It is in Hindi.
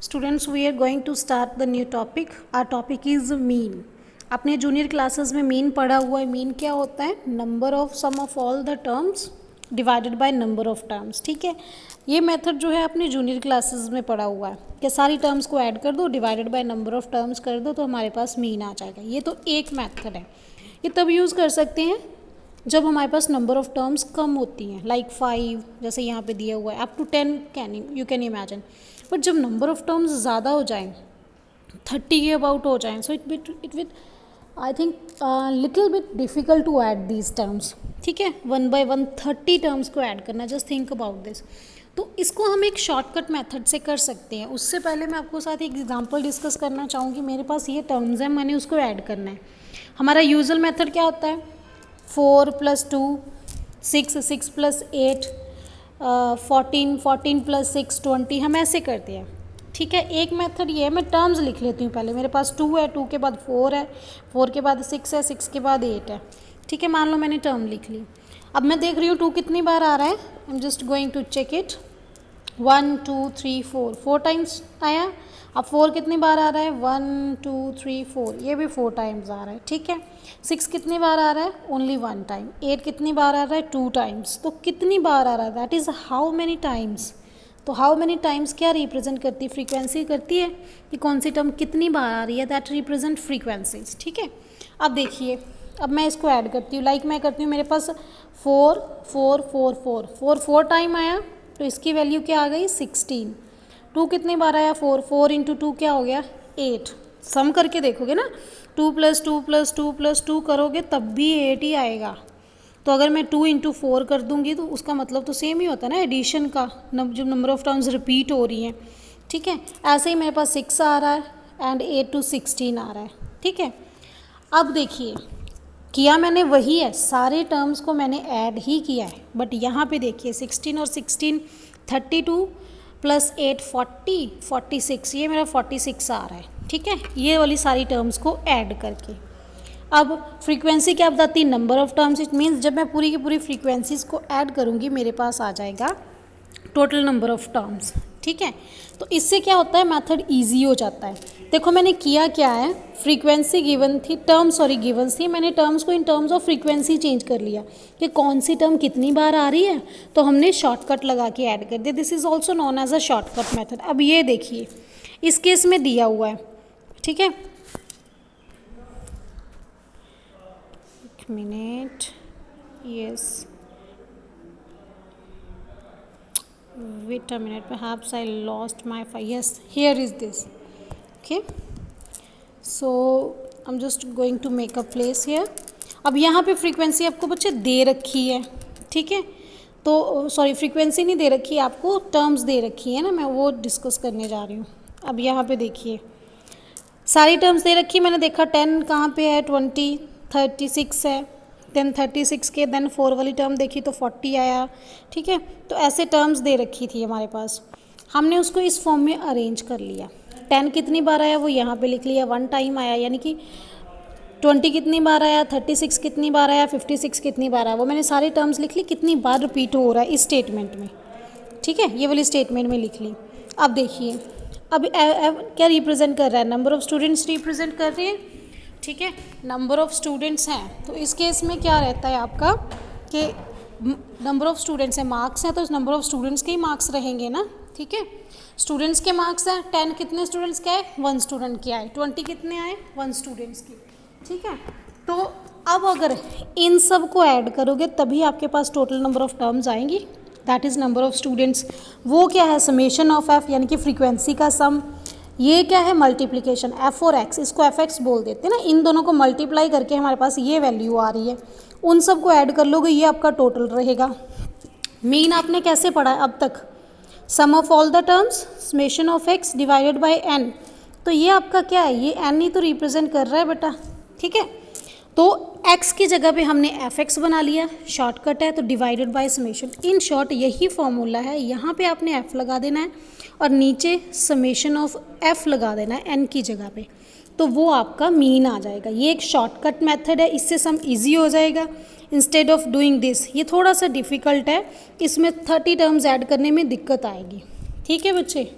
Students, we are going to start the new topic. Our topic is mean. अपने जूनियर क्लासेस में मीन पढ़ा हुआ है. मीन क्या होता है? Number of sum of all the terms divided by number of terms. ठीक है, ये मेथड जो है अपने जूनियर क्लासेस में पढ़ा हुआ है कि सारी टर्म्स को ऐड कर दो, divided by number of terms कर दो तो हमारे पास मीन आ जाएगा. ये तो एक मेथड है. ये तब यूज़ कर सकते हैं जब हमारे पास नंबर ऑफ टर्म्स कम होती हैं, लाइक 5 जैसे यहाँ पे दिया हुआ है, up to 10 you can imagine. But जब नंबर ऑफ टर्म्स ज़्यादा हो जाएं, 30 के अबाउट हो जाएं, so it with I think little bit difficult to add these terms. ठीक है, 1 by 1 30 टर्म्स को ऐड करना. Just think about this. तो इसको हम एक शॉर्टकट मेथड से कर सकते हैं. उससे पहले मैं आपको साथ एक एग्जांपल डिस्कस करना चाहूँगी. मेरे पास ये टर्म्स हैं, मैंने उसको ऐड करना है. हमारा यूजुअल मेथड क्या होता है? 4 + 2 6, 6 + 8 14, 14 + 6 20. हम ऐसे करते हैं. ठीक है, एक मेथड ये है. मैं टर्म्स लिख लेती हूँ पहले. मेरे पास 2 है, 2 के बाद 4 है, 4 के बाद 6 है, 6 के बाद 8 है. ठीक है, मान लो मैंने टर्म लिख ली. अब मैं देख रही हूँ 2 कितनी बार आ रहा है. I am just going to check it. 1 2 3 4 times आया. अब 4 कितनी बार आ रहा है? 1 2 3 4. ये भी 4 टाइम्स आ रहा है. ठीक है, 6 कितनी बार आ रहा है? Only 1 time. 8 कितनी बार आ रहा है? 2 टाइम्स. तो कितनी बार आ रहा है? That is how many times. तो हाउ मैनी टाइम्स क्या रिप्रेजेंट करती है? फ्रीक्वेंसी करती है कि कौन सी टर्म कितनी बार आ रही है. That represent frequencies. ठीक है, अब देखिए, अब मैं इसको ऐड करती हूँ. लाइक मैं करती हूँ, मेरे पास 4 4 4 4 4 4 टाइम आया, तो इसकी वैल्यू क्या आ गई? 16. 2 कितनी बार आया? 4 4 × 2 क्या हो गया? 8. सम करके देखोगे ना, 2 + 2 + 2 + 2 करोगे तब भी 8 ही आएगा. तो अगर मैं 2 × 4 कर दूंगी तो उसका मतलब तो सेम ही होता है ना, एडिशन का. जब नंबर ऑफ टर्म्स रिपीट हो रही हैं. ठीक है, ऐसे ही मेरे पास 6 आ रहा है एंड 8 to 16 आ रहा है. ठीक है, अब देखिए, किया मैंने वही है, सारे टर्म्स को मैंने ऐड ही किया है. बट यहाँ पे देखिए 16 और 16 32 + 8 40 46. ये मेरा 46 आ रहा है. ठीक है, ये वाली सारी टर्म्स को ऐड करके. अब फ्रीक्वेंसी क्या बताती है? Number of terms. It means जब मैं पूरी की पूरी फ्रीक्वेंसीज को ऐड करूँगी मेरे पास आ जाएगा टोटल नंबर ऑफ टर्म्स. ठीक है, तो इससे क्या होता है? मेथड इजी हो जाता है. देखो मैंने किया क्या है, फ्रीक्वेंसी गिवन थी, टर्म सॉरी गिवन थी, मैंने टर्म्स को in terms of frequency change कर लिया कि कौन सी टर्म कितनी बार आ रही है, तो हमने शॉर्टकट लगा के ऐड कर दिया. This is also known as a shortcut method. अब ये देखिए, इस केस में दिया हुआ है. ठीक है, एक minute. Yes, wait a minute, perhaps I lost my file. Yes, here is this. Okay, so I'm just going to make a place here. अब यहाँ पे फ्रीक्वेंसी आपको बच्चे दे रखी है. ठीक है, तो सॉरी फ्रीक्वेंसी नहीं दे रखी है, आपको टर्म्स दे रखी है ना, मैं वो डिस्कस करने जा रही हूँ. अब यहाँ पे देखिए सारी टर्म्स दे रखी है. मैंने देखा 10 कहाँ पे है? 20 36 है. देन 36 के देन 4 वाली टर्म देखी तो 40 आया. ठीक है, तो ऐसे टर्म्स दे रखी थी हमारे पास. हमने उसको इस फॉर्म में अरेंज कर लिया. 10 कितनी बार आया वो यहाँ पे लिख लिया, 1 टाइम आया. यानी कि 20 कितनी बार आया, 36 कितनी बार आया, 56 कितनी बार आया, वो मैंने सारी टर्म्स लिख ली कितनी बार रिपीट हो रहा है इस स्टेटमेंट में. ठीक है, ये वाली स्टेटमेंट में लिख ली. अब देखिए, अब क्या रिप्रेजेंट कर रहा है? नंबर ऑफ स्टूडेंट्स रिप्रेजेंट कर रहे हैं. ठीक है, नंबर ऑफ स्टूडेंट्स हैं, तो इस केस में क्या रहता है आपका कि नंबर ऑफ स्टूडेंट्स हैं, मार्क्स हैं, तो इस नंबर ऑफ स्टूडेंट्स के ही मार्क्स रहेंगे ना. ठीक है, स्टूडेंट्स के मार्क्स हैं. 10 कितने स्टूडेंट्स के आए? 1 स्टूडेंट के आए. 20 कितने आए? 1 स्टूडेंट्स के. ठीक है, तो अब अगर इन सब को ऐड करोगे तभी आपके पास टोटल नंबर ऑफ टर्म्स आएंगी. That is number of students. वो क्या है? समेशन ऑफ एफ, यानी कि फ्रीक्वेंसी का सम. ये क्या है? मल्टीप्लिकेशन. एफ और एक्स, इसको एफ एक्स बोल देते हैं ना. इन दोनों को मल्टीप्लाई करके हमारे पास ये वैल्यू आ रही है. उन सब को ऐड कर लोगे, ये आपका टोटल रहेगा. मीन आपने कैसे पढ़ा है अब तक? Sum of all the terms, summation of x divided by n. तो ये आपका क्या है? ये एन ही तो रिप्रेजेंट कर रहा है बेटा. ठीक है, तो x की जगह पे हमने एफ एक्स बना लिया. शॉर्टकट है तो divided by summation. In short यही फॉर्मूला है. यहाँ पे आपने f लगा देना है और नीचे समेशन ऑफ f लगा देना है n की जगह पे, तो वो आपका मीन आ जाएगा. ये एक शॉर्टकट मेथड है, इससे सम इजी हो जाएगा इंस्टेड ऑफ डूइंग दिस. ये थोड़ा सा डिफ़िकल्ट है, इसमें 30 टर्म्स ऐड करने में दिक्कत आएगी. ठीक है बच्चे.